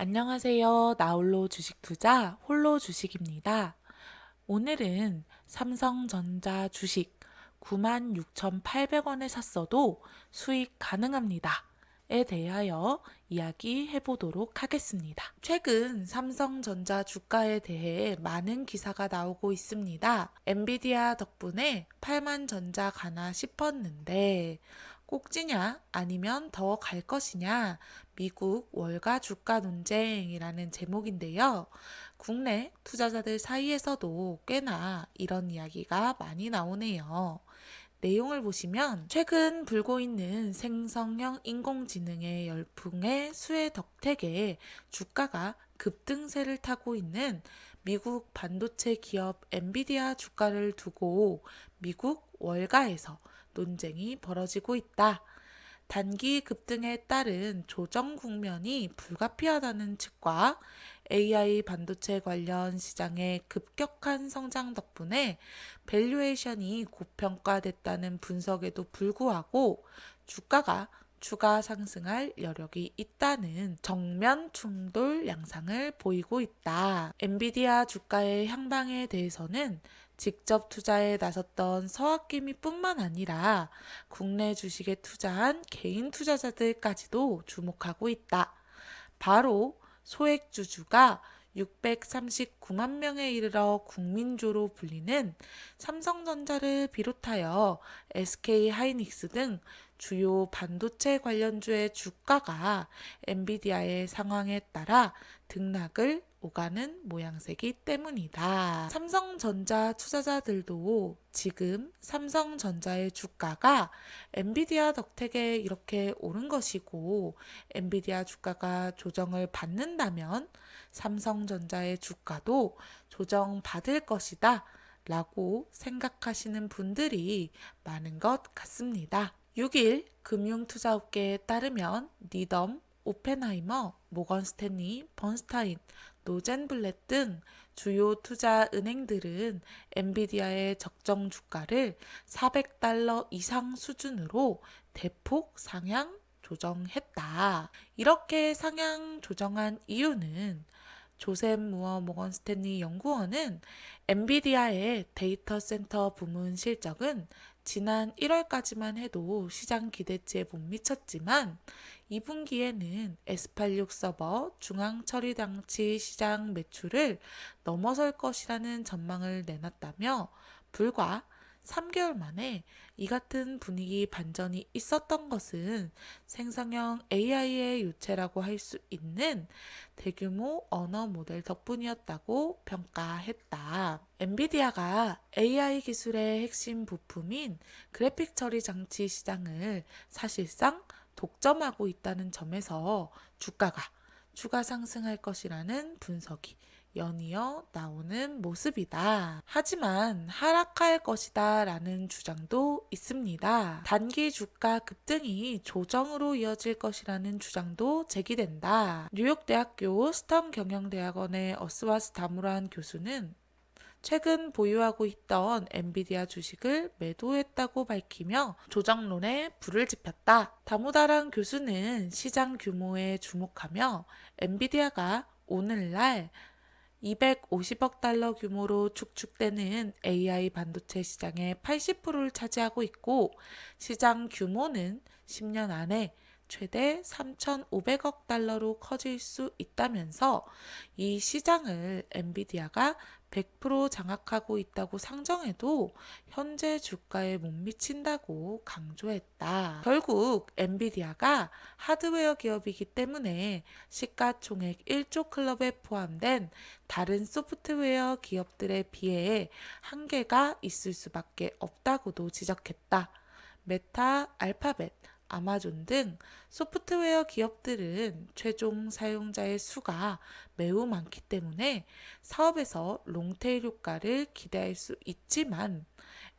안녕하세요. 나홀로 주식투자 홀로 주식입니다. 오늘은 삼성전자 주식 96,800원에 샀어도 수익 가능합니다. 에 대하여 이야기해 보도록 하겠습니다. 최근 삼성전자 주가에 대해 많은 기사가 나오고 있습니다. 엔비디아 덕분에 8만 전자 가나 싶었는데 꼭지냐 아니면 더 갈 것이냐 미국 월가 주가 논쟁이라는 제목인데요. 국내 투자자들 사이에서도 꽤나 이런 이야기가 많이 나오네요. 내용을 보시면 최근 불고 있는 생성형 인공지능의 열풍의 수혜 덕택에 주가가 급등세를 타고 있는 미국 반도체 기업 엔비디아 주가를 두고 미국 월가에서 논쟁이 벌어지고 있다. 단기 급등에 따른 조정 국면이 불가피하다는 측과 AI 반도체 관련 시장의 급격한 성장 덕분에 밸류에이션이 고평가됐다는 분석에도 불구하고 주가가 추가 상승할 여력이 있다는 정면 충돌 양상을 보이고 있다. 엔비디아 주가의 향방에 대해서는 직접 투자에 나섰던 서학개미뿐만 아니라 국내 주식에 투자한 개인 투자자들까지도 주목하고 있다. 바로 소액주주가 639만 명에 이르러 국민조로 불리는 삼성전자를 비롯하여 SK하이닉스 등 주요 반도체 관련주의 주가가 엔비디아의 상황에 따라 등락을 오가는 모양새이기 때문이다. 삼성전자 투자자들도 지금 삼성전자의 주가가 엔비디아 덕택에 이렇게 오른 것이고 엔비디아 주가가 조정을 받는다면 삼성전자의 주가도 조정받을 것이다 라고 생각하시는 분들이 많은 것 같습니다. 6일 금융투자업계에 따르면 니덤, 오펜하이머, 모건스탠리, 번스타인, 노젠블렛 등 주요 투자 은행들은 엔비디아의 적정 주가를 400달러 이상 수준으로 대폭 상향 조정했다. 이렇게 상향 조정한 이유는 조셉 무어 모건 스탠리 연구원은 엔비디아의 데이터 센터 부문 실적은 지난 1월까지만 해도 시장 기대치에 못 미쳤지만 2분기에는 S86 서버 중앙 처리 장치 시장 매출을 넘어설 것이라는 전망을 내놨다며 불과 3개월 만에 이 같은 분위기 반전이 있었던 것은 생성형 AI의 요체라고 할 수 있는 대규모 언어 모델 덕분이었다고 평가했다. 엔비디아가 AI 기술의 핵심 부품인 그래픽 처리 장치 시장을 사실상 독점하고 있다는 점에서 주가가 추가 상승할 것이라는 분석이 연이어 나오는 모습이다. 하지만 하락할 것이다 라는 주장도 있습니다. 단기 주가 급등이 조정으로 이어질 것이라는 주장도 제기된다. 뉴욕대학교 스턴 경영대학원의 어스와스 다무란 교수는 최근 보유하고 있던 엔비디아 주식을 매도했다고 밝히며 조정론에 불을 지폈다. 다무다란 교수는 시장 규모에 주목하며 엔비디아가 오늘날 250억 달러 규모로 축축되는 AI 반도체 시장의 80%를 차지하고 있고 시장 규모는 10년 안에 최대 3,500억 달러로 커질 수 있다면서 이 시장을 엔비디아가 100% 장악하고 있다고 상정해도 현재 주가에 못 미친다고 강조했다. 결국 엔비디아가 하드웨어 기업이기 때문에 시가총액 1조 클럽에 포함된 다른 소프트웨어 기업들에 비해 한계가 있을 수밖에 없다고도 지적했다. 메타, 알파벳, 아마존 등 소프트웨어 기업들은 최종 사용자의 수가 매우 많기 때문에 사업에서 롱테일 효과를 기대할 수 있지만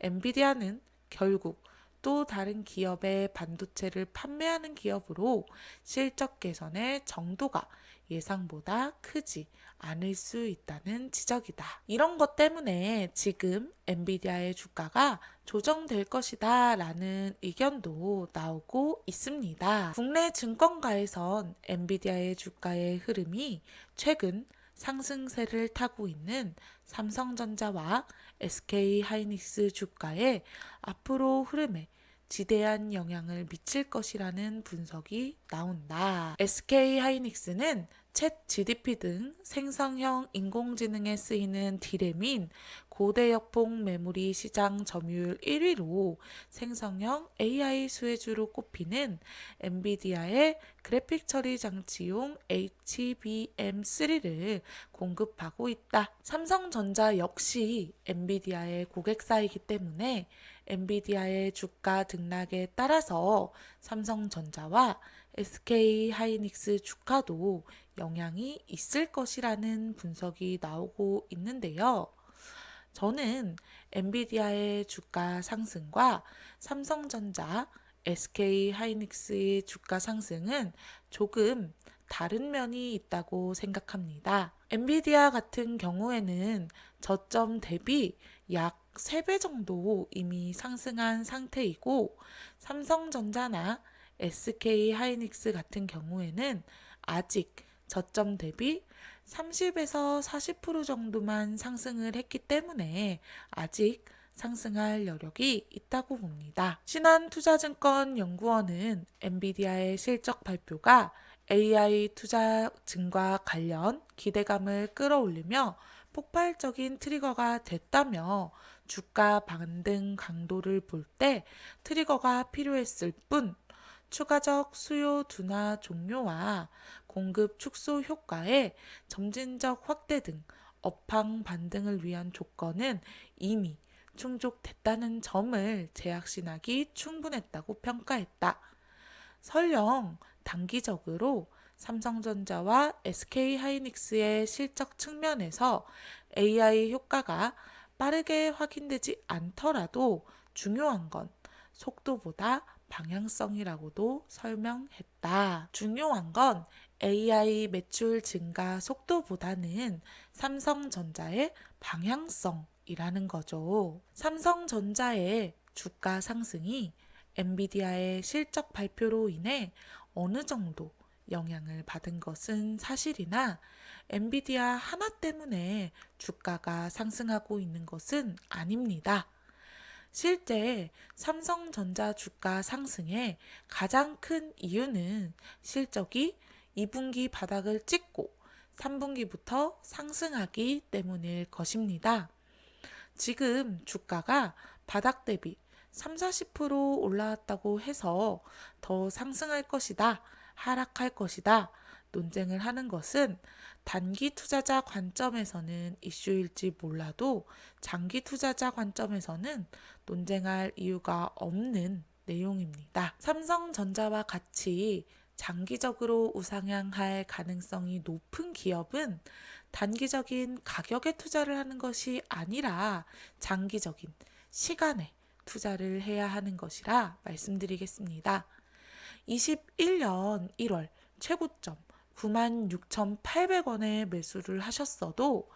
엔비디아는 결국 또 다른 기업의 반도체를 판매하는 기업으로 실적 개선의 정도가 예상보다 크지 않을 수 있다는 지적이다. 이런 것 때문에 지금 엔비디아의 주가가 조정될 것이다 라는 의견도 나오고 있습니다. 국내 증권가에선 엔비디아의 주가의 흐름이 최근 상승세를 타고 있는 삼성전자와 SK하이닉스 주가의 앞으로 흐름에 지대한 영향을 미칠 것이라는 분석이 나온다. SK하이닉스는 챗 GDP 등 생성형 인공지능에 쓰이는 디램인 고대역폭 메모리 시장 점유율 1위로 생성형 AI 수혜주로 꼽히는 엔비디아의 그래픽 처리 장치용 HBM3를 공급하고 있다. 삼성전자 역시 엔비디아의 고객사이기 때문에 엔비디아의 주가 등락에 따라서 삼성전자와 SK하이닉스 주가도 영향이 있을 것이라는 분석이 나오고 있는데요. 저는 엔비디아의 주가 상승과 삼성전자, SK하이닉스의 주가 상승은 조금 다른 면이 있다고 생각합니다. 엔비디아 같은 경우에는 저점 대비 약 3배 정도 이미 상승한 상태이고, 삼성전자나 SK하이닉스 같은 경우에는 아직 저점 대비 30에서 40% 정도만 상승을 했기 때문에 아직 상승할 여력이 있다고 봅니다. 신한투자증권연구원은 엔비디아의 실적 발표가 AI 투자 증가 관련 기대감을 끌어올리며 폭발적인 트리거가 됐다며 주가 반등 강도를 볼 때 트리거가 필요했을 뿐 추가적 수요 둔화 종료와 공급 축소 효과의 점진적 확대 등 업황 반등을 위한 조건은 이미 충족됐다는 점을 제약신학이 충분했다고 평가했다. 설령 단기적으로 삼성전자와 SK하이닉스의 실적 측면에서 AI 효과가 빠르게 확인되지 않더라도 중요한 건 속도보다 방향성이라고도 설명했다. 중요한 건 AI 매출 증가 속도보다는 삼성전자의 방향성이라는 거죠. 삼성전자의 주가 상승이 엔비디아의 실적 발표로 인해 어느 정도 영향을 받은 것은 사실이나 엔비디아 하나 때문에 주가가 상승하고 있는 것은 아닙니다. 실제 삼성전자 주가 상승의 가장 큰 이유는 실적이 2분기 바닥을 찍고 3분기부터 상승하기 때문일 것입니다. 지금 주가가 바닥 대비 30-40% 올라왔다고 해서 더 상승할 것이다, 하락할 것이다 논쟁을 하는 것은 단기 투자자 관점에서는 이슈일지 몰라도 장기 투자자 관점에서는 논쟁할 이유가 없는 내용입니다. 삼성전자와 같이 장기적으로 우상향할 가능성이 높은 기업은 단기적인 가격에 투자를 하는 것이 아니라 장기적인 시간에 투자를 해야 하는 것이라 말씀드리겠습니다. 21년 1월 최고점 96,800원에 매수를 하셨어도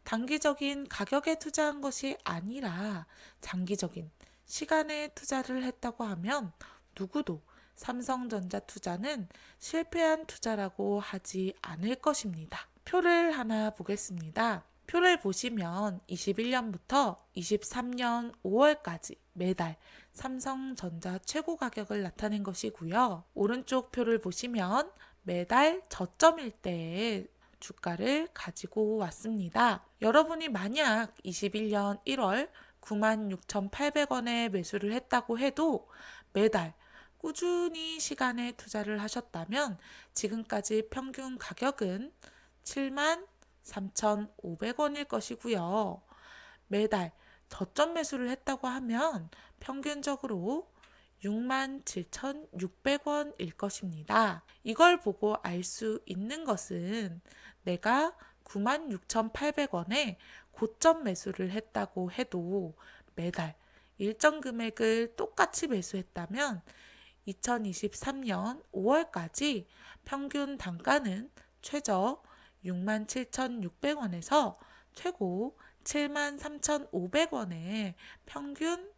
단기적인 가격에 투자한 것이 아니라 장기적인 시간에 투자를 했다고 하면 누구도 삼성전자 투자는 실패한 투자라고 하지 않을 것입니다. 표를 하나 보겠습니다. 표를 보시면 21년부터 23년 5월까지 매달 삼성전자 최고 가격을 나타낸 것이고요. 오른쪽 표를 보시면 매달 저점일 때의 주가를 가지고 왔습니다. 여러분이 만약 21년 1월 96,800원에 매수를 했다고 해도 매달 꾸준히 시간에 투자를 하셨다면 지금까지 평균 가격은 73,500원일 것이고요. 매달 저점 매수를 했다고 하면 평균적으로 67,600원일 것입니다. 이걸 보고 알 수 있는 것은 내가 96,800원에 고점 매수를 했다고 해도 매달 일정 금액을 똑같이 매수했다면 2023년 5월까지 평균 단가는 최저 67,600원에서 최고 73,500원의 평균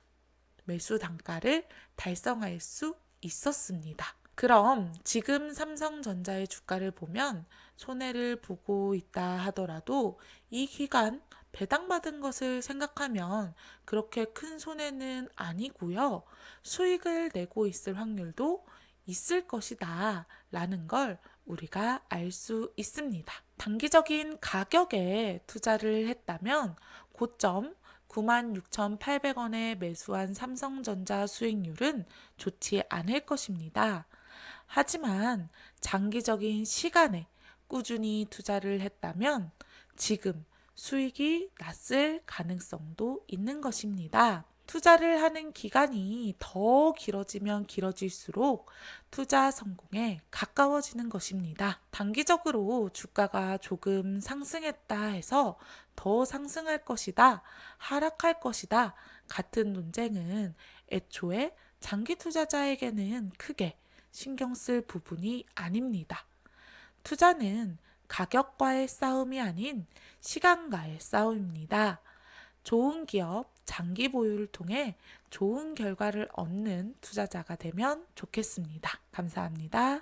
매수 단가를 달성할 수 있었습니다. 그럼 지금 삼성전자의 주가를 보면 손해를 보고 있다 하더라도 이 기간 배당받은 것을 생각하면 그렇게 큰 손해는 아니고요. 수익을 내고 있을 확률도 있을 것이다 라는 걸 우리가 알 수 있습니다. 단기적인 가격에 투자를 했다면 고점 96,800원에 매수한 삼성전자 수익률은 좋지 않을 것입니다. 하지만 장기적인 시간에 꾸준히 투자를 했다면 지금 수익이 났을 가능성도 있는 것입니다. 투자를 하는 기간이 더 길어지면 길어질수록 투자 성공에 가까워지는 것입니다. 단기적으로 주가가 조금 상승했다 해서 더 상승할 것이다, 하락할 것이다 같은 논쟁은 애초에 장기 투자자에게는 크게 신경 쓸 부분이 아닙니다. 투자는 가격과의 싸움이 아닌 시간과의 싸움입니다. 좋은 기업 장기 보유를 통해 좋은 결과를 얻는 투자자가 되면 좋겠습니다. 감사합니다.